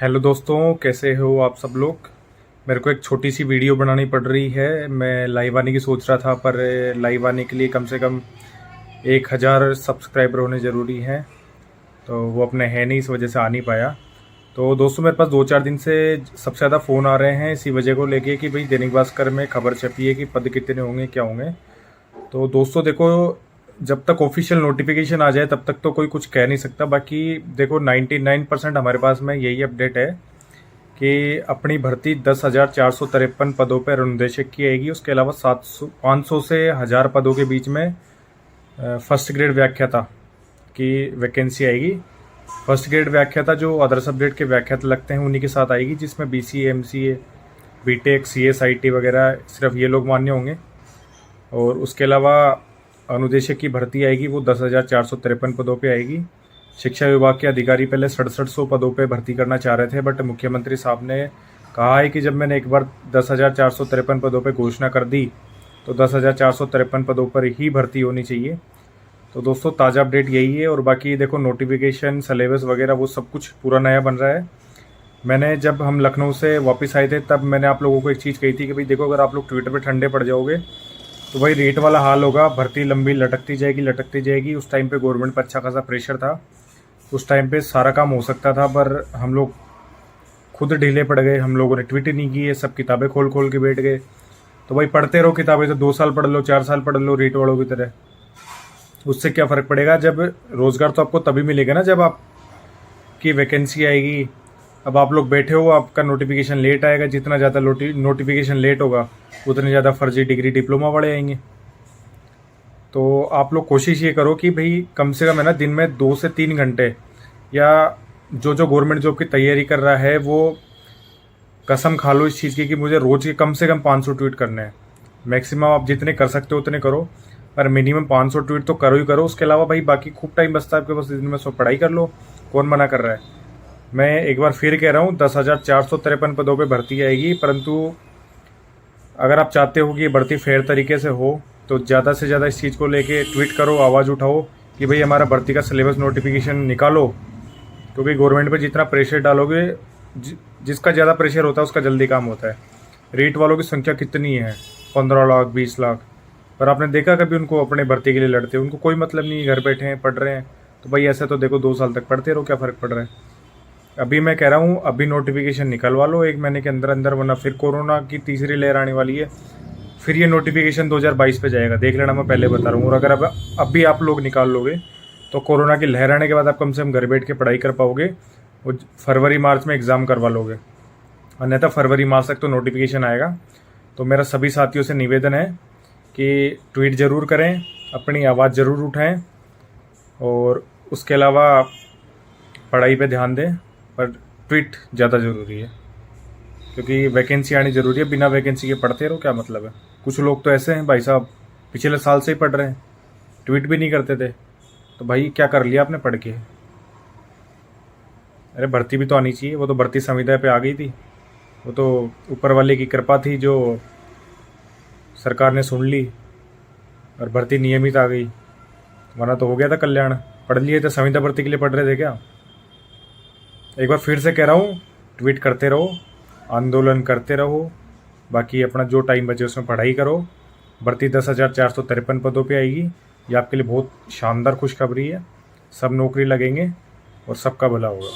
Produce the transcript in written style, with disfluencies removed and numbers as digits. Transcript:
Hello दोस्तों, कैसे हो आप सब लोग। मेरे को एक छोटी सी वीडियो बनानी पड़ रही है। मैं लाइव आने की सोच रहा था, पर लाइव आने के लिए कम से कम 1000 सब्सक्राइबर होने ज़रूरी हैं, तो वो अपने है नहीं, इस वजह से आ नहीं पाया। तो दोस्तों, मेरे पास 2-4 दिन से सबसे ज़्यादा फ़ोन आ रहे हैं इसी वजह को लेके कि भाई दैनिक भास्कर में खबर छपी है कि पद कितने होंगे, क्या होंगे। तो दोस्तों देखो, जब तक ऑफिशियल नोटिफिकेशन आ जाए तब तक तो कोई कुछ कह नहीं सकता। बाकी देखो 99% हमारे पास में यही अपडेट है कि अपनी भर्ती 10,453 पदों पर अनुदेशक की आएगी। उसके अलावा 500 से 1000 पदों के बीच में फर्स्ट ग्रेड व्याख्याता की वैकेंसी आएगी। फर्स्ट ग्रेड व्याख्याता जो अदर सब्जेक्ट के व्याख्याता लगते हैं उन्हीं के साथ आएगी, जिसमें BCA, MCA, BTech, CS, IT वगैरह सिर्फ ये लोग मान्य होंगे। और उसके अलावा अनुदेशक की भर्ती आएगी, वो 10,453 पदों पे आएगी। शिक्षा विभाग के अधिकारी पहले 6700 पदों पे भर्ती करना चाह रहे थे, बट मुख्यमंत्री साहब ने कहा है कि जब मैंने एक बार 10,453 पदों पे घोषणा कर दी तो 10,453 पदों पर ही भर्ती होनी चाहिए। तो दोस्तों, ताज़ा अपडेट यही है। और बाकी देखो, नोटिफिकेशन, सिलेबस वगैरह वो सब कुछ पूरा नया बन रहा है। मैंने जब हम लखनऊ से वापस आए थे तब मैंने आप लोगों को एक चीज़ कही थी कि भाई देखो, अगर आप लोग ट्विटर पे ठंडे पड़ जाओगे तो भाई रेट वाला हाल होगा, भर्ती लंबी लटकती जाएगी। उस टाइम पे गवर्नमेंट पर अच्छा खासा प्रेशर था, उस टाइम पे सारा काम हो सकता था, पर हम लोग खुद ढीले पड़ गए। हम लोगों ने ट्वीट ही नहीं किए, सब किताबें खोल खोल के बैठ गए। तो भाई पढ़ते रहो किताबें, तो 2 साल पढ़ लो, 4 साल पढ़ लो रेट वालों की तरह। उससे क्या फ़र्क पड़ेगा। जब रोज़गार तो आपको तभी मिलेगा ना जब आपकी वैकेंसी आएगी। अब आप लोग बैठे हो, आपका नोटिफिकेशन लेट आएगा। जितना ज़्यादा नोटिफिकेशन लेट होगा उतने ज़्यादा फर्जी डिग्री डिप्लोमा वाले आएंगे। तो आप लोग कोशिश ये करो कि भाई कम से कम है ना, दिन में 2 से 3 घंटे, या जो गवर्नमेंट जॉब की तैयारी कर रहा है वो कसम खा लो इस चीज़ की कि मुझे रोज़ के कम से कम 500 ट्वीट करने हैं। मैक्सिमम आप जितने कर सकते हो उतने करो, पर मिनिमम 500 ट्वीट तो करो ही करो। उसके अलावा भाई बाकी खूब टाइम बचता है आपके पास, दिन में सो पढ़ाई कर लो, कौन मना कर रहा है। मैं एक बार फिर कह रहा हूँ, 10,453 पदों पे भर्ती आएगी, परंतु अगर आप चाहते हो कि ये भर्ती फेयर तरीके से हो तो ज़्यादा से ज़्यादा इस चीज़ को लेके ट्वीट करो, आवाज़ उठाओ कि भाई हमारा भर्ती का सिलेबस नोटिफिकेशन निकालो। क्योंकि गवर्नमेंट पे जितना प्रेशर डालोगे, जिसका ज़्यादा प्रेशर होता है उसका जल्दी काम होता है। रेट वालों की संख्या कितनी है, 15 लाख 20 लाख, पर आपने देखा कभी उनको अपने भर्ती के लिए लड़ते? उनको कोई मतलब नहीं, घर बैठे हैं पढ़ रहे हैं। तो भाई ऐसे तो देखो 2 साल तक पढ़ते रहो, क्या फ़र्क पड़ रहा है। अभी मैं कह रहा हूँ, अभी नोटिफिकेशन निकलवा लो 1 महीने के अंदर अंदर, वरना फिर कोरोना की तीसरी लहर आने वाली है। फिर ये नोटिफिकेशन 2022 पे जाएगा, देख लेना, मैं पहले बता रहा हूँ। और अगर अब भी आप लोग निकाल लोगे तो कोरोना की लहर आने के बाद आप कम से कम घर बैठ के पढ़ाई कर पाओगे, वो फरवरी मार्च में एग्ज़ाम करवा लोगे। अन्यथा फरवरी मार्च तक तो नोटिफिकेशन आएगा। तो मेरा सभी साथियों से निवेदन है कि ट्वीट ज़रूर करें, अपनी आवाज़ ज़रूर उठाएं, और उसके अलावा पढ़ाई पे ध्यान दें, पर ट्वीट ज़्यादा ज़रूरी है। क्योंकि वैकेंसी आनी ज़रूरी है, बिना वैकेंसी के पढ़ते रहो क्या मतलब है। कुछ लोग तो ऐसे हैं भाई साहब, पिछले साल से ही पढ़ रहे हैं, ट्वीट भी नहीं करते थे। तो भाई क्या कर लिया आपने पढ़ के। अरे भर्ती भी तो आनी चाहिए, वो तो भर्ती संविदा पे आ गई थी, वो तो ऊपर वाले की कृपा थी जो सरकार ने सुन ली और भर्ती नियमित आ गई, वरना तो हो गया था कल्याण। पढ़ लिए थे, संविदा भर्ती के लिए पढ़ रहे थे क्या। एक बार फिर से कह रहा हूँ, ट्वीट करते रहो, आंदोलन करते रहो, बाकी अपना जो टाइम बचे उसमें पढ़ाई करो। भर्ती 10,453 पदों पे आएगी, ये आपके लिए बहुत शानदार खुशखबरी है। सब नौकरी लगेंगे और सबका भला होगा।